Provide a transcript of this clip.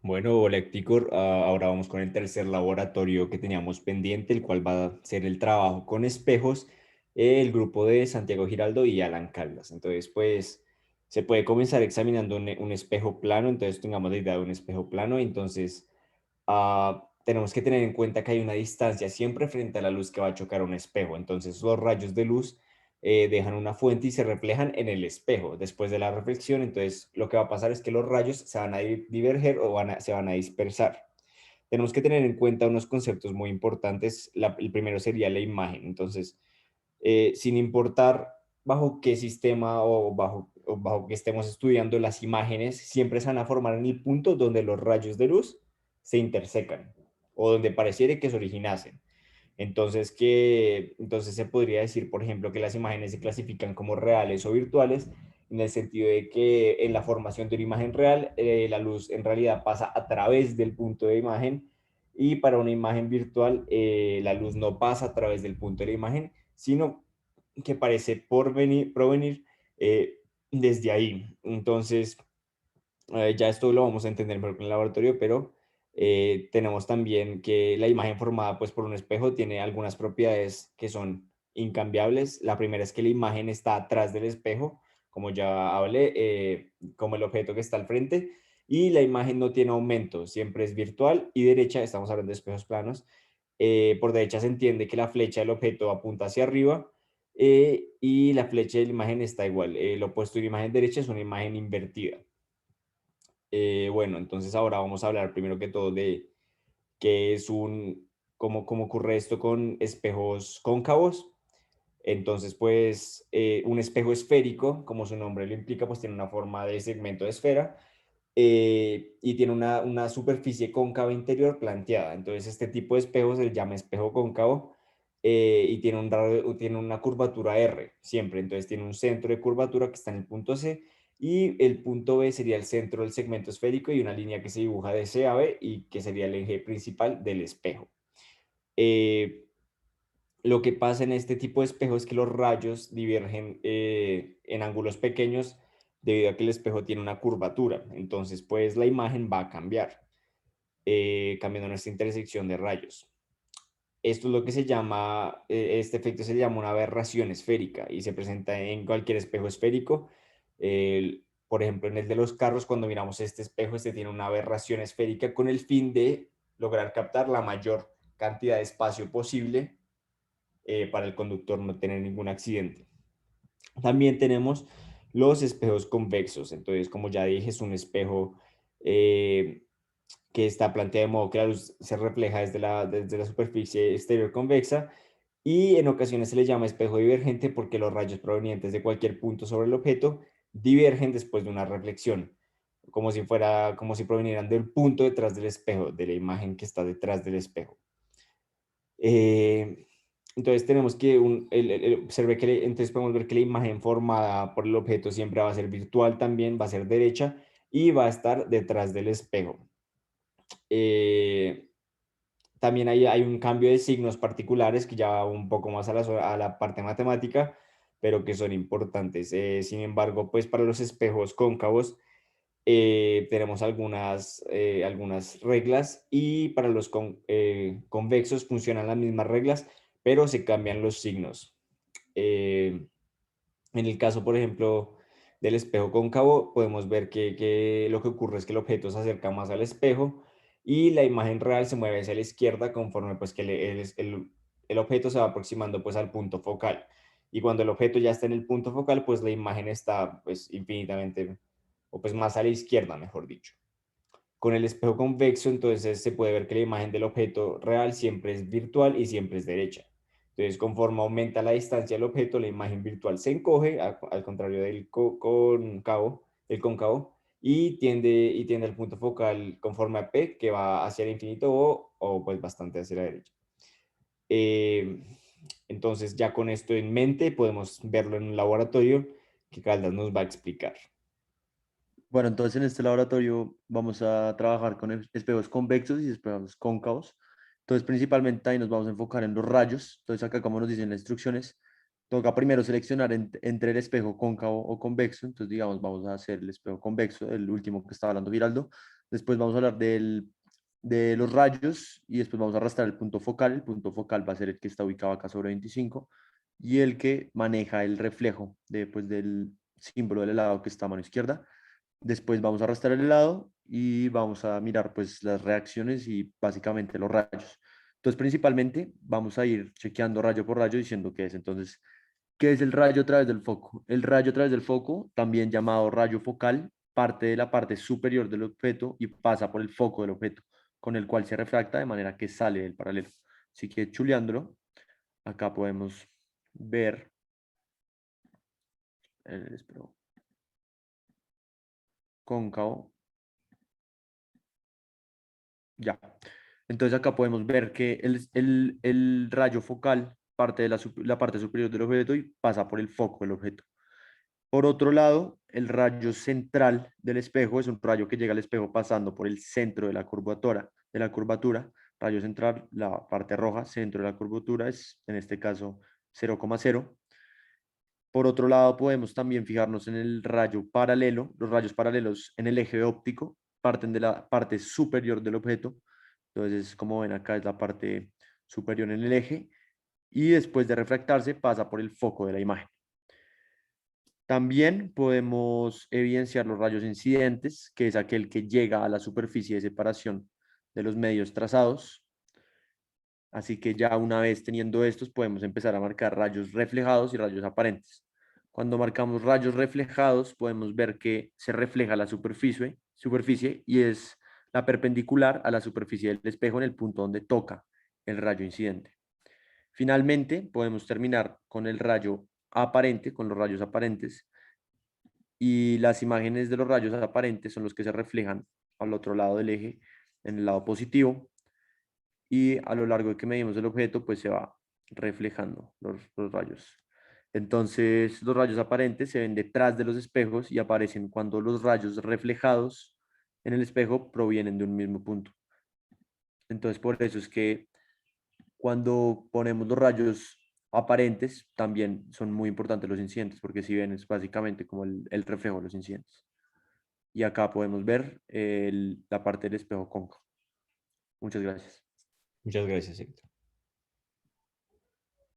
Bueno, hola Héctor. Ahora vamos con el tercer laboratorio que teníamos pendiente, el cual va a ser el trabajo con espejos, el grupo de Santiago Giraldo y Alan Caldas. Entonces, pues se puede comenzar examinando un espejo plano, entonces tengamos la idea de un espejo plano, entonces tenemos que tener en cuenta que hay una distancia siempre frente a la luz que va a chocar un espejo, entonces los rayos de luz dejan una fuente y se reflejan en el espejo. Después de la reflexión, entonces lo que va a pasar es que los rayos se van a diverger o se van a dispersar. Tenemos que tener en cuenta unos conceptos muy importantes. El primero sería la imagen. Entonces, sin importar bajo qué sistema o bajo que estemos estudiando, las imágenes siempre se van a formar en el punto donde los rayos de luz se intersecan o donde pareciera que se originasen. Entonces se podría decir, por ejemplo, que las imágenes se clasifican como reales o virtuales, en el sentido de que en la formación de una imagen real, la luz en realidad pasa a través del punto de imagen, y para una imagen virtual, la luz no pasa a través del punto de la imagen, sino que parece provenir desde ahí. Entonces, ya esto lo vamos a entender mejor con el laboratorio, pero tenemos también que la imagen formada pues por un espejo tiene algunas propiedades que son incambiables. La primera es que la imagen está atrás del espejo, como ya hablé, como el objeto que está al frente, y la imagen no tiene aumento, siempre es virtual y derecha. Estamos hablando de espejos planos. Por derecha se entiende que la flecha del objeto apunta hacia arriba, y la flecha de la imagen está igual. Lo opuesto de la imagen derecha es una imagen invertida. Bueno, entonces ahora vamos a hablar primero que todo de qué es cómo ocurre esto con espejos cóncavos. Entonces, pues un espejo esférico, como su nombre lo implica, pues tiene una forma de segmento de esfera, y tiene una superficie cóncava interior planteada. Entonces, este tipo de espejo se le llama espejo cóncavo, y tiene una curvatura R siempre. Entonces, tiene un centro de curvatura que está en el punto C, y el punto B sería el centro del segmento esférico y una línea que se dibuja de C a B y que sería el eje principal del espejo. Eh, lo que pasa en este tipo de espejo es que los rayos divergen en ángulos pequeños debido a que el espejo tiene una curvatura. Entonces, pues la imagen va a cambiar, cambiando nuestra intersección de rayos. Esto es lo que se llama, este efecto se llama una aberración esférica y se presenta en cualquier espejo esférico. Por ejemplo, en el de los carros, cuando miramos este espejo, este tiene una aberración esférica con el fin de lograr captar la mayor cantidad de espacio posible, para el conductor no tener ningún accidente. También tenemos los espejos convexos. Entonces, como ya dije, es un espejo que está planteado de modo que la luz se refleja desde la superficie exterior convexa, y en ocasiones se le llama espejo divergente porque los rayos provenientes de cualquier punto sobre el objeto divergen después de una reflexión, como si provinieran del punto detrás del espejo, de la imagen que está detrás del espejo. Eh, entonces tenemos que se ve que entonces podemos ver que la imagen formada por el objeto siempre va a ser virtual, también va a ser derecha y va a estar detrás del espejo. Eh, También hay un cambio de signos particulares que ya va un poco más a la parte matemática, pero que son importantes. Sin embargo, pues para los espejos cóncavos tenemos algunas reglas, y para los convexos funcionan las mismas reglas, pero se cambian los signos. Eh, en el caso, por ejemplo, del espejo cóncavo, podemos ver que lo que ocurre es que el objeto se acerca más al espejo y la imagen real se mueve hacia la izquierda conforme pues que el objeto se va aproximando pues al punto focal. Y cuando el objeto ya está en el punto focal, pues la imagen está pues infinitamente, o pues más a la izquierda, mejor dicho. Con el espejo convexo, entonces se puede ver que la imagen del objeto real siempre es virtual y siempre es derecha. Entonces, conforme aumenta la distancia del objeto, la imagen virtual se encoge, al contrario del cóncavo, y tiende al punto focal conforme a P, que va hacia el infinito o pues bastante hacia la derecha. Eh, entonces, ya con esto en mente, podemos verlo en un laboratorio que Caldas nos va a explicar. Bueno, entonces en este laboratorio vamos a trabajar con espejos convexos y espejos cóncavos. Entonces, principalmente ahí nos vamos a enfocar en los rayos. Entonces, acá, como nos dicen las instrucciones, toca primero seleccionar entre el espejo cóncavo o convexo. Entonces, digamos, vamos a hacer el espejo convexo, el último que estaba hablando Giraldo. Después vamos a hablar de los rayos y después vamos a arrastrar el punto focal. El punto focal va a ser el que está ubicado acá sobre 25 y el que maneja el reflejo del símbolo del helado que está a mano izquierda. Después vamos a arrastrar el helado y vamos a mirar pues las reacciones y básicamente los rayos. Entonces principalmente vamos a ir chequeando rayo por rayo diciendo qué es. Entonces, ¿qué es el rayo a través del foco? El rayo a través del foco, también llamado rayo focal, parte de la parte superior del objeto y pasa por el foco del objeto, con el cual se refracta de manera que sale del paralelo. Así que chuleándolo, acá podemos ver el espejo cóncavo. Ya. Entonces acá podemos ver que el rayo focal parte de la parte superior del objeto y pasa por el foco del objeto. Por otro lado, el rayo central del espejo es un rayo que llega al espejo pasando por el centro de la curvatura. Rayo central, la parte roja, centro de la curvatura es en este caso 0,0. Por otro lado, podemos también fijarnos en el rayo paralelo. Los rayos paralelos en el eje óptico parten de la parte superior del objeto. Entonces, como ven acá es la parte superior en el eje y después de refractarse pasa por el foco de la imagen. También podemos evidenciar los rayos incidentes, que es aquel que llega a la superficie de separación de los medios trazados. Así que ya una vez teniendo estos, podemos empezar a marcar rayos reflejados y rayos aparentes. Cuando marcamos rayos reflejados, podemos ver que se refleja la superficie y es la perpendicular a la superficie del espejo en el punto donde toca el rayo incidente. Finalmente, podemos terminar con el rayo aparente, con los rayos aparentes, y las imágenes de los rayos aparentes son los que se reflejan al otro lado del eje, en el lado positivo, y a lo largo de que medimos el objeto, pues se va reflejando los rayos. Entonces, los rayos aparentes se ven detrás de los espejos y aparecen cuando los rayos reflejados en el espejo provienen de un mismo punto. Entonces, por eso es que cuando ponemos los rayos aparentes, también son muy importantes los incidentes, porque si ven es básicamente como el reflejo de los incidentes. Y acá podemos ver la parte del espejo cóncavo. Muchas gracias. Muchas gracias, Héctor.